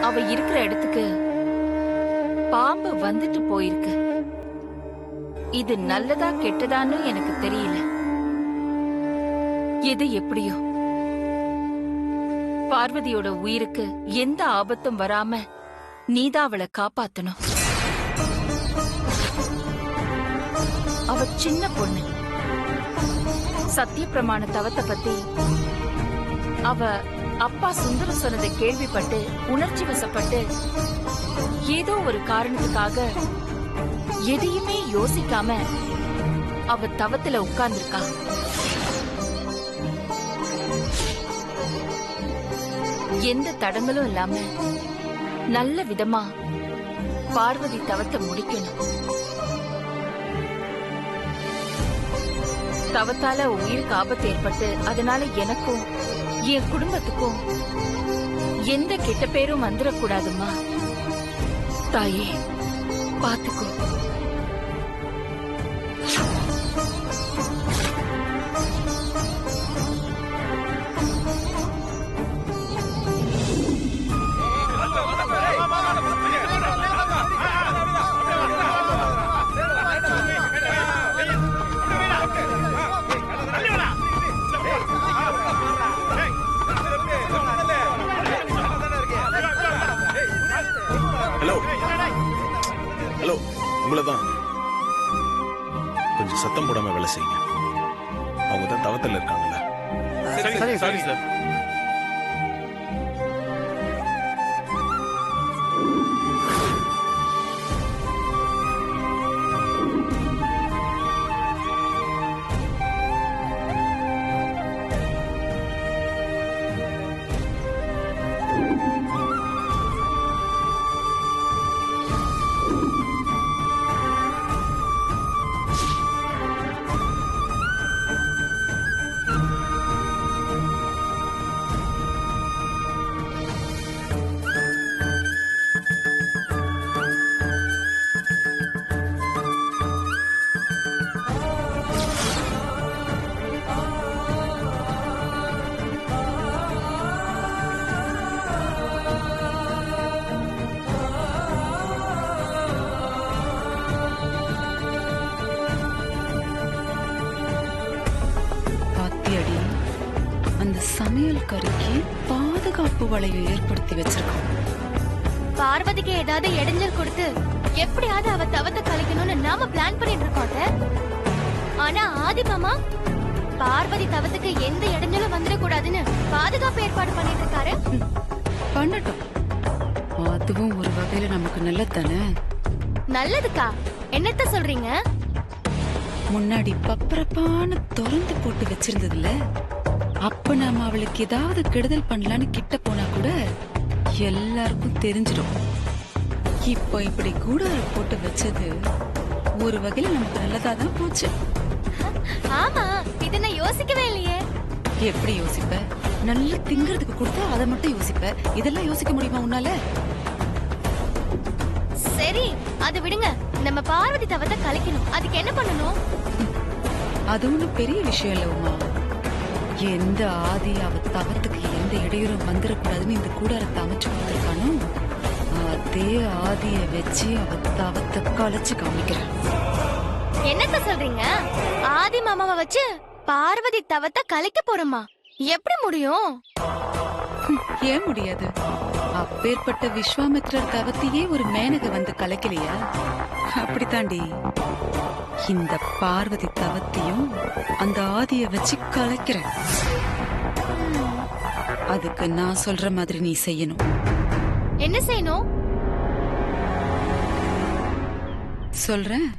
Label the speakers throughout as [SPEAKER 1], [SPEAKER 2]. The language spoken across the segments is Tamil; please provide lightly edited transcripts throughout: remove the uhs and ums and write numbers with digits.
[SPEAKER 1] அவ இருக்கிற இடத்துக்கு பாம்பு வந்துட்டு போயிருக்கு. இது நல்லதா கெட்டதான்னு எனக்கு தெரியல. எது எப்படியோ பார்வதியோட உயிருக்கு எந்த ஆபத்தும் வராம நீதான் அவளை காப்பாத்தணும். அவ சின்ன பொண்ணு. சத்திய பிரமாண தவத்தை பத்தி அவ அப்பா சுந்தரம் சொன்னதை கேள்விப்பட்டு உணர்ச்சி வசப்பட்டு ஏதோ ஒரு காரணத்துக்காக எதையுமே யோசிக்காம அவ தவத்துல உட்கார்ந்திருக்கா. எந்த தடங்களும் இல்லாம நல்ல விதமா பார்வதி தவத்தை முடிக்கணும். தவத்தால உயிருக்கு ஆபத்து ஏற்பட்டு அதனால எனக்கும் என் குடும்பத்துக்கும் எந்த கெட்ட பேரும் வந்துடக்கூடாதுமா. தாயே பாத்துக்கோ.
[SPEAKER 2] ஹலோ, உங்களதான். கொஞ்சம் சத்தம் போடாம வேலை செய்யுங்க. அவங்க தான் தவத்தில் இருக்காங்கல்ல.
[SPEAKER 3] சரி சார்.
[SPEAKER 4] சமையல் கறிக்கு பாதுகாப்பு வளையம் ஏற்படுத்தி வச்சிருக்கோம்.
[SPEAKER 5] பார்வதிக்கு ஏதாவது இடைஞ்சல் கொடுத்து எப்படியாவது அவ தவத்தை கழிக்கணும்னு நாம பிளான் பண்ணிட்டு இருக்கோம். ஆனா ஆதி மாமா பார்வதி தவத்துக்கு எந்த இடைஞ்சலும் வந்துடக்கூடாதுன்னு பாதுகாப்பு ஏற்பாடு பண்ணிட்டு இருக்காரு.
[SPEAKER 4] பண்ணட்டும், அதுவும் ஒரு வகையில நமக்கு நல்லதுதானே.
[SPEAKER 5] நல்லதுக்கா? என்னத்த சொல்றீங்க?
[SPEAKER 4] முன்னாடி பப்பரப்பான்னு திறந்து போட்டு வச்சிருந்ததுல, அப்ப நாம அவளுக்கு ஏதாவது கெடுதல் பண்ணலான்னு கிட்ட போனா கூட எல்லாருக்கும் தெரிஞ்சிடும். இப்போ இப்படி கூட போட்டு வச்சது ஒரு வகையில நமக்கு நல்லதா தான் போச்சு.
[SPEAKER 5] ஆமா, இத நான் யோசிக்கவே இல்லையே.
[SPEAKER 4] எப்படி யோசிப்ப? நல்ல திங்கிறதுக்கு கொடுத்தா அதை மட்டும் யோசிப்ப. இதெல்லாம் யோசிக்க முடியுமா உன்னால?
[SPEAKER 5] சரி, அது விடுங்க. நம்ம பார்வதி தவத்தை கலைக்கணும். அதுக்கு என்ன பண்ணணும்?
[SPEAKER 4] அது ஒண்ணும் பெரிய விஷயம் இல்ல உமா. எந்த ஆதி அவ தவத்துக்கு எந்த இடையூறும் வந்துடக்கூடாதுன்னு இந்த கூடாரத்தை அமைச்சு கொடுத்திருக்கானோ, அதே ஆதிய வச்சு அவ தவத்தை கலைச்சு காமிக்கிறேன்.
[SPEAKER 5] என்னத்த சொல்றீங்க? ஆதி மாமாவை வச்சு பார்வதி தவத்தை கலைக்க போறோமா? எப்படி முடியும்?
[SPEAKER 4] ஏன் முடியாது? அப்பேற்பட்ட விஸ்வாமித்ரர் தவத்தையே ஒரு மேனக வந்து கலைக்கலையா? அப்படித்தாண்டி இந்த பார்வதி தவத்தையும் அந்த ஆதிய வச்சு கலைக்கிறேன். அதுக்கு நான் சொல்ற மாதிரி நீ செய்யணும்.
[SPEAKER 5] என்ன செய்யணும்?
[SPEAKER 4] சொல்றேன்.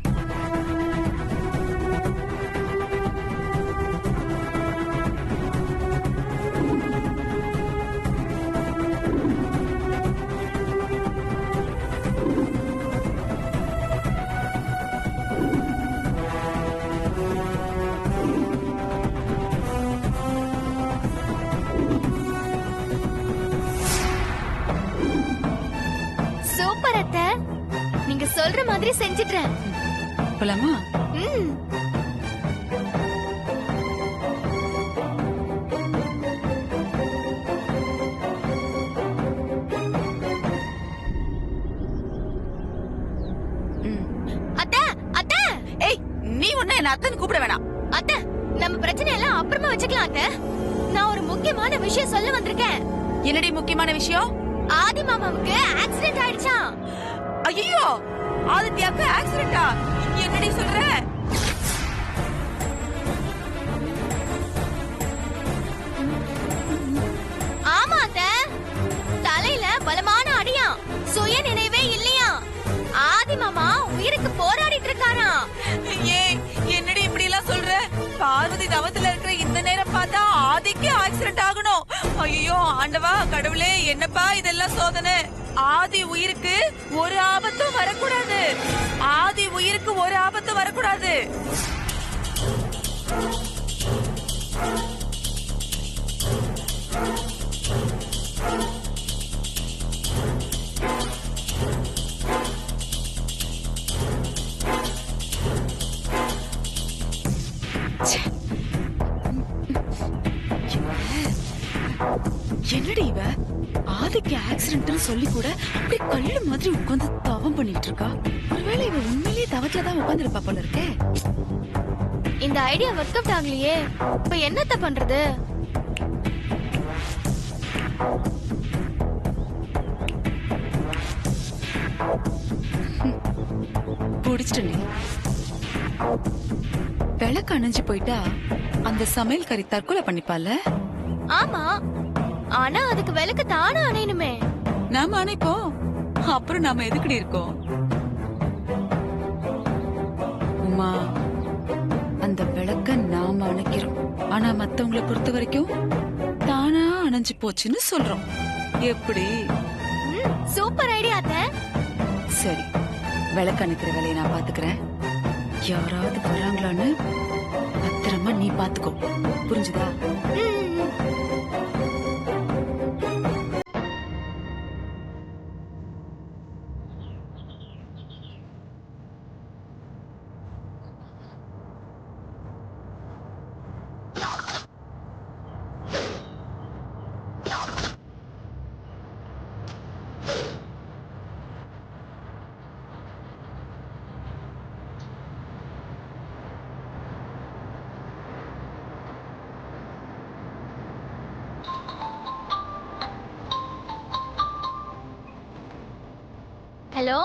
[SPEAKER 5] சூப்பர் அத்தை, நீங்க சொல்ற மாதிரி செஞ்சிட்டேன்.
[SPEAKER 4] போலாமா? என்ன அத்தன் கூப்பிட வேணாம்.
[SPEAKER 5] அத்தை, நம்ம பிரச்சனை எல்லாம் அப்புறமா வச்சுக்கலாம் அத்தை. நான் ஒரு முக்கியமான விஷயம் சொல்ல வந்திருக்கேன்.
[SPEAKER 4] என்னடி முக்கியமான விஷயம்?
[SPEAKER 5] ஆதி மாமாவுக்கு ஆக்சிடென்ட் ஆயிடுச்சாம்.
[SPEAKER 4] ஐயோ, ஆதித்யாக்கு ஆக்சிடென்டா? என்னடி சொல்ற?
[SPEAKER 5] ஆமா அத்தை, தலையில பலமான அடியா, சுய நினைவே இல்லையா. ஆதி மாமா உயிருக்கு போராடிட்டு இருக்காராம்.
[SPEAKER 4] ஏய், என்னடி இப்படி எல்லாம் சொல்ற? பார்வதி தவத்துல இருக்கிற இந்த நேரம் பார்த்தா ஆதிக்கு ஆக்சிடென்ட் ஆகணும். ஐயோ ஆண்டவா, கடவுளே, என்னப்பா இதெல்லாம் சோதனை. ஆதி உயிருக்கு ஒரு ஆபத்தும் வரக்கூடாது. ஆதி உயிருக்கு ஒரு ஆபத்தும் வரக்கூடாது. என்னடி இவ ஆதிக்கு ஆக்சிடென்ட்னு சொல்லி கூட அப்படி கல்லு மாதிரி உட்கார்ந்து தவம் பண்ணிட்டு இருக்கா? ஒருவேளை இவ உண்மையிலேயே தவத்துல தான் உட்கார்ந்து இருப்பா போல இருக்கே.
[SPEAKER 5] இந்த ஐடியா ஒர்க் அவுட் ஆகலையே, இப்ப என்னத்த பண்றது?
[SPEAKER 4] புடிச்சிட்டு விளக்கு அணைஞ்சு போயிட்டா அந்த சமையல் கறி தற்கொலை பண்ணிப்பால.
[SPEAKER 5] ஆமா, ஆனா அதுக்கு விளக்கு தானே அணையணுமே.
[SPEAKER 4] நாம அணைப்போம், அப்புறம் நாம எதுக்குடி இருக்கோம்? உமா, அந்த விளக்க நாம அணைக்கிறோம், ஆனா மத்தவங்களை பொறுத்த வரைக்கும் தானா அணைஞ்சு போச்சுன்னு சொல்றோம். எப்படி?
[SPEAKER 5] சூப்பர் ஐடியா அத்தை.
[SPEAKER 4] சரி, விளக்கு அணைக்கிற வேலையை நான் பாத்துக்கிறேன். யாராவது வராங்களான்னு பத்திரமா நீ பாத்துக்கோ, புரிஞ்சுதா?
[SPEAKER 5] ஹலோ,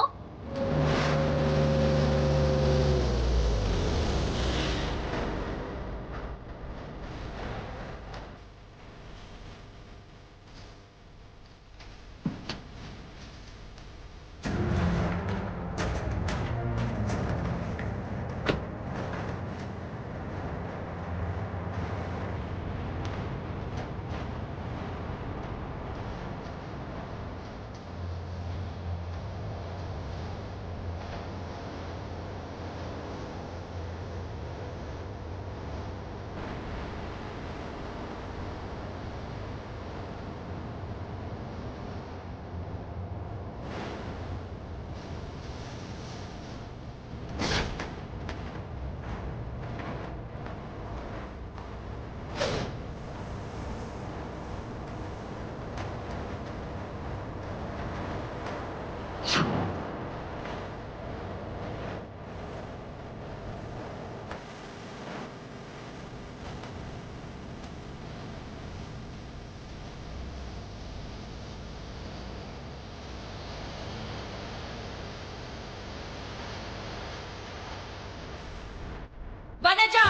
[SPEAKER 1] வனஜா,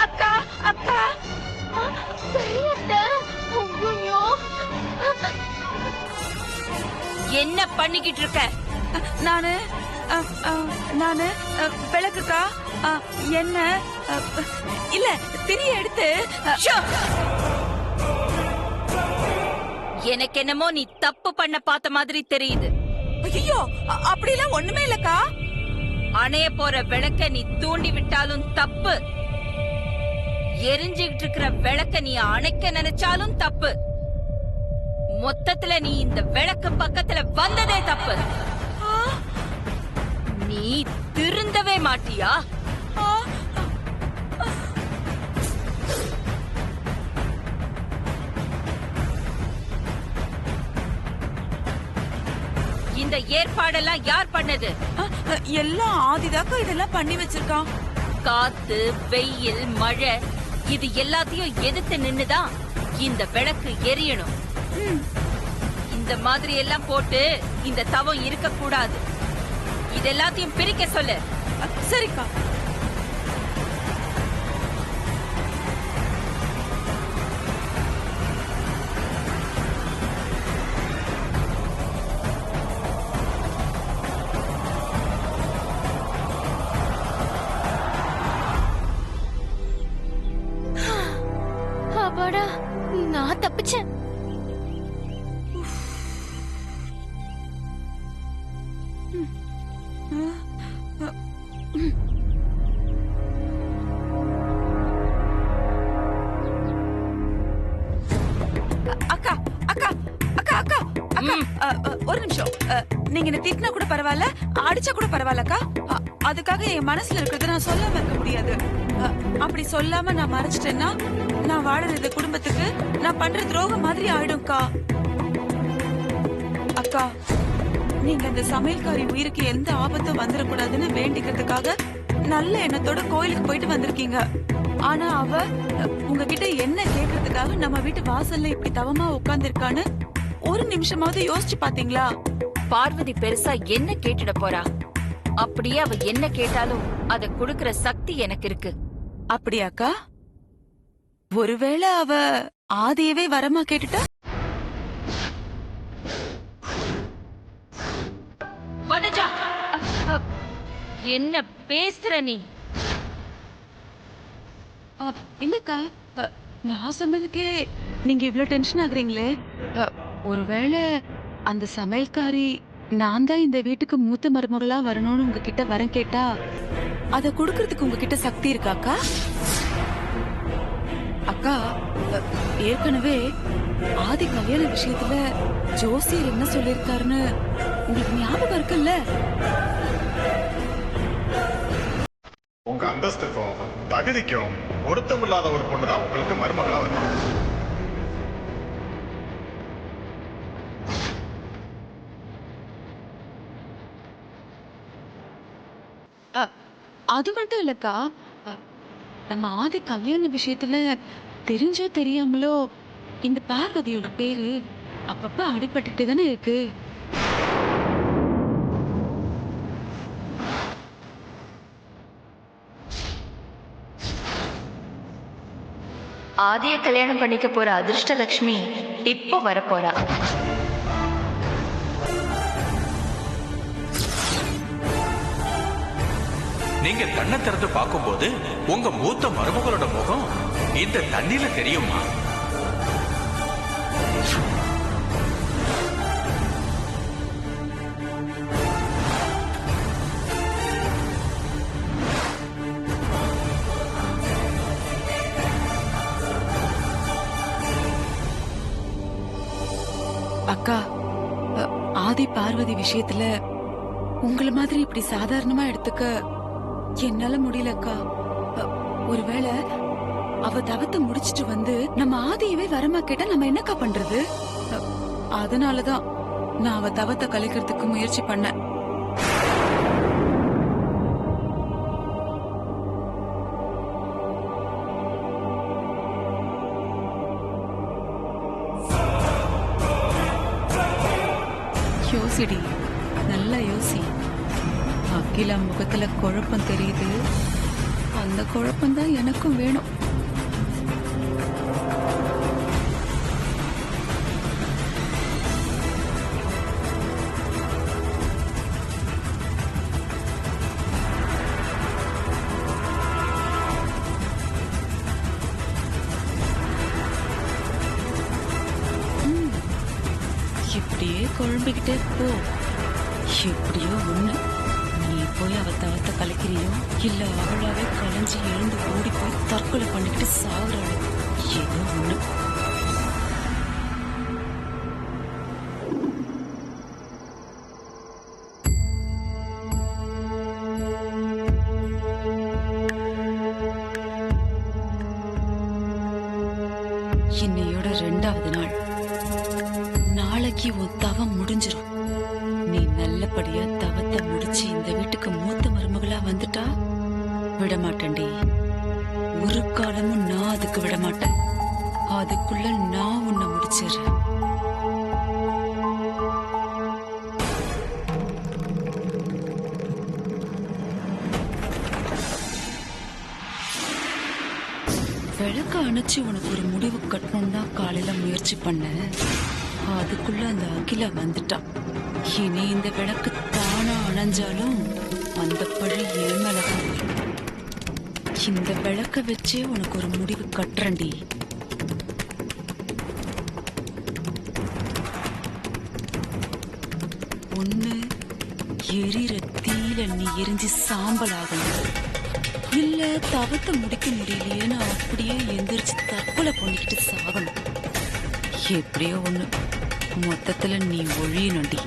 [SPEAKER 4] அக்கா, அக்கா,
[SPEAKER 5] சரி அத்தை. ஐயோ,
[SPEAKER 1] என்ன பண்ணிக்கிட்டு இருக்க?
[SPEAKER 4] நானு நானு விளக்குக்கா, என்ன இல்ல திரிய எடுத்து.
[SPEAKER 1] எனக்கு என்னமோ நீ தப்பு பண்ண பார்த்த மாதிரி தெரியுது.
[SPEAKER 4] ஐயோ, அப்படிலாம் ஒண்ணுமே இல்லக்கா.
[SPEAKER 1] அணைய போற விளக்க நீ தூண்டி விட்டாலும் தப்பு, எரிஞ்சுகிட்டு இருக்கிற விளக்க நீ அணைக்க நினைச்சாலும் தப்பு. மொத்தத்துல நீ இந்த விளக்கு பக்கத்துல வந்ததே தப்பு. நீ திருந்தவே மாட்டியா? இந்த ஏற்பாடெல்லாம் யார் பண்ணது?
[SPEAKER 4] எல்லாம் ஆதிதாக்கா இதெல்லாம் பண்ணி வச்சிருக்கான்.
[SPEAKER 1] காத்து, வெயில், மழை இது எல்லாத்தையும் எதிர்த்து நின்னுதான் இந்த விளக்கு எரியணும். இந்த மாதிரி எல்லாம் போட்டு இந்த தவம் இருக்க கூடாது. இது எல்லாத்தையும் பிரிக்க சொல்லு.
[SPEAKER 4] சரிக்கா.
[SPEAKER 5] அப்பாடா, நான் தப்பிச்சேன்.
[SPEAKER 4] அக்கா அக்கா அக்கா அக்கா அக்கா ஒரு நிமிஷம். நீங்க என்ன திட்டினா கூட பரவாயில்ல, அடிச்சா கூட பரவாயில்லக்கா. அதுக்காக என் மனசுல இருக்கிறத நான் சொல்லாம இருக்க முடியாது. அப்படி சொல்லாம நான் மறைச்சிட்டேன்னா நான் வாழறது குடும்பத்துக்கு நான் பண்ற துரோகம் மாதிரி ஆயிடும்க்கா. அக்கா, நீங்க அந்த சமையல்காரி உயிருக்கு எந்த ஆபத்தும் வந்துடக்கூடாதுன்னு வேண்டிக்கிறதுக்காக நல்ல எண்ணத்தோட கோயிலுக்கு போயிட்டு வந்திருக்கீங்க. ஆனா அவ உங்ககிட்ட என்ன கேக்குறதுக்காக நம்ம வீட்டு வாசல்ல இப்படி தவமா உட்கார்ந்திருக்கான்னு ஒரு நிமிஷமாவது யோசிச்சு பாத்தீங்களா?
[SPEAKER 1] பார்வதி பெருசா என்ன கேட்டுட போறா? அப்படியே அவ என்ன கேட்டாலும் அத குடுக்கற சக்தி எனக்கு இருக்கு.
[SPEAKER 4] அப்படியாக்கா? ஒருவேளை அவ ஆதியவே வரமா கேட்டுட்டா?
[SPEAKER 1] வனஜா, என்ன பேசுற நீ?
[SPEAKER 4] இல்லக்கா, நான் சொன்னதுக்கே நீங்க இவ்ளோ டென்ஷன் ஆகுறீங்களே. ஒருவேளை அந்த சமையல்காரி நான் தான் இந்த வீட்டுக்கு மூத்த மருமகளா வரணும்னு உங்ககிட்ட வரம் கேட்டா அத குடுக்கறதுக்கு உங்ககிட்ட சக்தி இருக்காக்கா? அக்கா, ஏற்கனவே ஆதி கல்யாண விஷயத்துல ஜோசியர் என்ன சொல்லிருக்காருன்னு உங்களுக்கு ஞாபகம் இருக்குல்ல?
[SPEAKER 6] உங்க அந்தஸ்துக்கும் தகுதிக்கும் பொருத்தமில்லாத ஒரு பொண்ணுதான் உங்களுக்கு மருமகளா வரும்.
[SPEAKER 4] அது மட்டும் இல்லக்கா, நம்ம ஆதி கல்யாண விஷயத்துல தெரிஞ்சோ தெரியாமலோ இந்த பார்வதியோட பேரு அப்பப்ப அடிபட்டுட்டு தானே இருக்கு.
[SPEAKER 7] ஆதிய கல்யாணம் பண்ணிக்க போற அதிர்ஷ்டலட்சுமி இப்போ வரப்போறா.
[SPEAKER 3] நீங்க கண்ணை திறந்து பார்க்கும்போது உங்க மூத்த மருமகளோட முகம் இந்த தண்ணியில தெரியுமா?
[SPEAKER 4] அக்கா, ஆதி பார்வதி விஷயத்துல உங்கள மாதிரி இப்படி சாதாரணமா எடுத்துக்க என்னால முடியலக்கா. ஒருவேளை அவ தவத்தை முடிச்சிட்டு வந்து நம்ம ஆதியவே வரமா கேட்டா நம்ம என்னக்கா பண்றது? அதனாலதான் நான் அவ தவத்தை கலைக்கிறதுக்கு முயற்சி பண்ணேன். யோசிடி, நல்லா யோசி. அகிலா முகத்துல குழப்பம் தெரியுது. அந்த குழப்பம் தான் எனக்கும் வேணும். இப்படியே குழம்பிக்கிட்டே போ. எப்படியோ ஒண்ணு, நீ போய் அவ தவத்தை கலைக்கிறியோ இல்ல அவளாவே கலைஞ்சு எழுந்து ஓடி போய் தற்கொலை பண்ணிக்கிட்டு சாகுறாளோ, ஏதோ ஒண்ணு. இன்னையோட 2வது நாள். நாளைக்கு உன் தவம் முடிஞ்சிரும். நீ நல்லபடியா தவத்தை முடிச்சு இந்த வீட்டுக்கு மூத்த மருமகளா வந்துட்டா விட மாட்டேன்டி. ஒரு காலமும் நான் அதுக்கு விட மாட்டேன். அதுக்குள்ள நான் உன்னை முடிச்சிடுறேன். விளக்க அணைச்சு உனக்கு ஒரு முடிவு கட்டணும் தான் காலையில முயற்சி பண்ண. அதுக்குள்ள அந்த அகிலா வந்துட்டான். இனி இந்த விளக்கு தானா அணைஞ்சாலும் அந்த பழி என் மேலதான் வரும். இந்த விளக்க வச்சே உனக்கு ஒரு முடிவு கட்டுறண்டி. ஒண்ணு எரிற தீயில நீ எரிஞ்சு சாம்பல் ஆகணும், இல்ல தவத்தை முடிக்க முடியலையேன்னு அப்படியே எந்திரிச்சு தற்கொலை பண்ணிக்கிட்டு சாகணும். எப்படியோ ஒண்ணு, மொத்தத்துல நீ ஒழியணும்டி.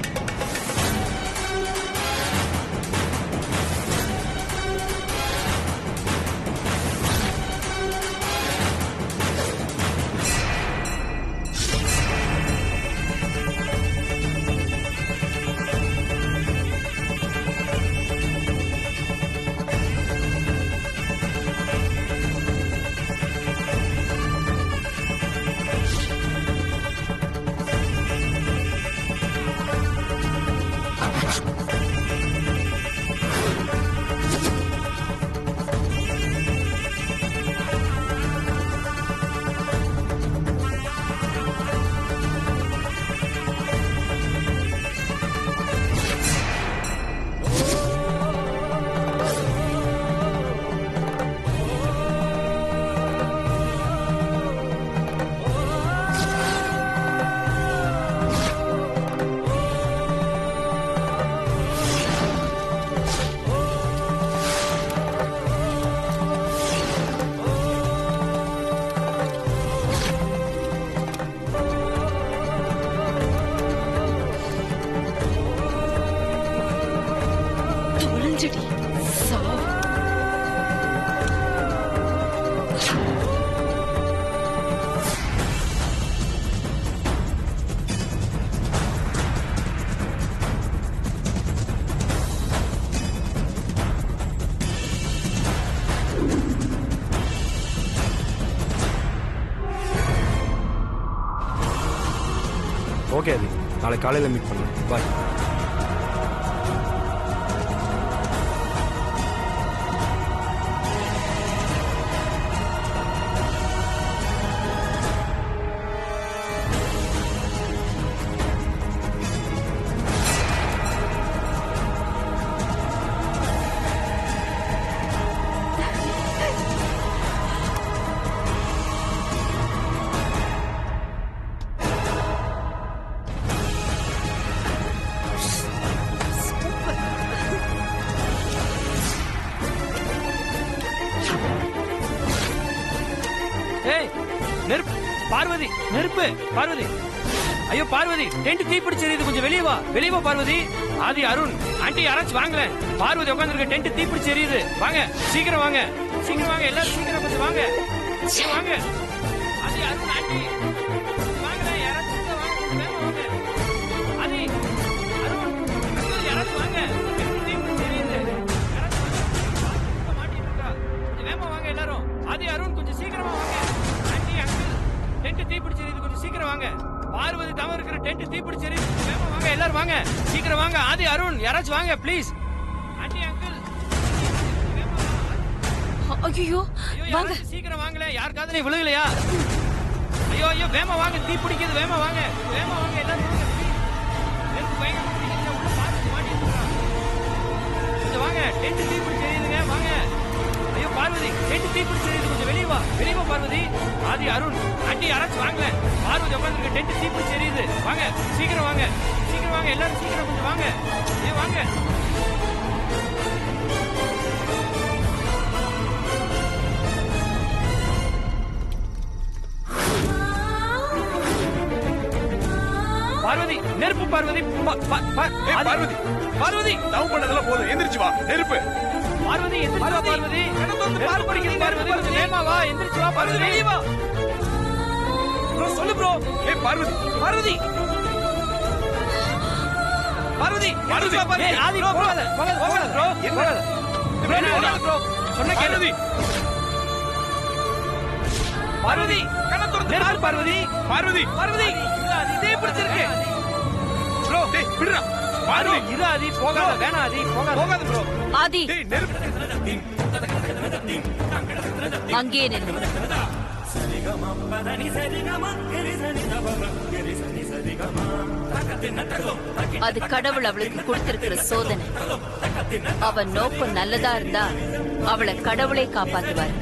[SPEAKER 4] தொலைஞ்சடி சா.
[SPEAKER 8] ஓகே அது நாளைக்கு காலையில் மீட் பண்ணலாம். பாய்.
[SPEAKER 9] நெருப்பு பார்வதி, நெருப்பு பார்வதி. ஐயோ பார்வதி, டென்ட் தீ பிடிச்சிருது, கொஞ்சம் வெளியே வா, வெளியே வா பார்வதி. ஆதி, அருண், ஆண்டி யாராச்சும் வாங்கல. பார்வதி உட்காந்துருக்க, டென்ட் தீ பிடிச்சி எரியுது. வாங்க சீக்கிரம் வாங்க, சீக்கிரம் வாங்க, எல்லாரும் சீக்கிரம் கொஞ்சம் வாங்க, வாங்க. ஆதி, அருண், ஆண்டி வாங்கல, யாராச்சும் வாங்க. ஆதி, அருண், யாராச்சும் வாங்க, டென்ட் தீ பிடிச்சி எரியுது. மாட்டிட்டு இருக்கா, வேமா வாங்க எல்லாரும். ஆதி, அருண் கொஞ்சம் சீக்கிரமா வாங்க. டென்ட் தீ பிடிச்சிருது, கொஞ்சம் சீக்கிரம் வாங்க. பார்வதி தவறு இருக்கிற டென்ட் தீ பிடிச்சிருது, வேமா வாங்க எல்லாரும் வாங்க, சீக்கிரம் வாங்க. ஆதி, அருண் யாராச்சும் வாங்க ப்ளீஸ். ஆண்டி, அங்கிள்
[SPEAKER 1] ஐயோ வாங்க,
[SPEAKER 9] சீக்கிரம் வாங்கல, யார் காதுலயும் விழுகலையா? ஐயோ ஐயோ வேமா வாங்க, தீ பிடிக்குது, வேமா வாங்க, வேமா வாங்க எல்லாரும் வாங்க. கொஞ்சம் வாங்க, டென்ட் தீ பிடிச்சிருதுங்க, வாங்க. ஐயோ பார்வதி, டென்ட் தீ பிடிச்சிருது, கொஞ்சம் வெளியே வா, வெளியே வா பார்வதி. ஆதி, அருண், ஆண்டி யாராச்சும் வாங்கல. பார்வதி உட்காந்துருக்க, டென்ட் தீ பிடிச்சி எரியுது. வாங்க சீக்கிரம் வாங்க, சீக்கிரம் வாங்க எல்லாரும், சீக்கிரம் கொஞ்சம் வாங்க. ஏ வாங்க. பார்வதி, நெருப்பு பார்வதி.
[SPEAKER 2] பார்வதி,
[SPEAKER 9] பார்வதி
[SPEAKER 2] தவம் பண்ணதெல்லாம் போதும், எந்திரிச்சு வா. நெருப்பு
[SPEAKER 9] பார்வதி, எந்திரிச்சு வா பார்வதி. நெருப்பு பிடிக்குது பார்வதி, கொஞ்சம் வேகமா வா, எந்திரிச்சு வா பார்வதி, வெளியே வா. ப்ரோ சொல்லு ப்ரோ.
[SPEAKER 2] பார்வதி,
[SPEAKER 9] பார்வதி, பார்வதி, பார்வதி. ஆதி போகாத, போகாத ப்ரோ, போகாத ப்ரோ. சொன்ன கேள்வி. பார்வதி நெருப்பு பார்வதி பார்வதி பார்வதி இதே பிடிச்சிருக்கு ப்ரோ. டேய் விடுடா. பார்வதி இரு ஆதி, போகாத. வேணாம் ஆதி, போகாத ப்ரோ.
[SPEAKER 1] ஆதி
[SPEAKER 3] டேய் நெருப்பு.
[SPEAKER 1] அங்கே நில்லு. அது கடவுள் அவளுக்கு கொடுத்திருக்கிற சோதனை. அவன் நோக்கம் நல்லதா இருந்தா அவளை கடவுளே காப்பாத்துவார்.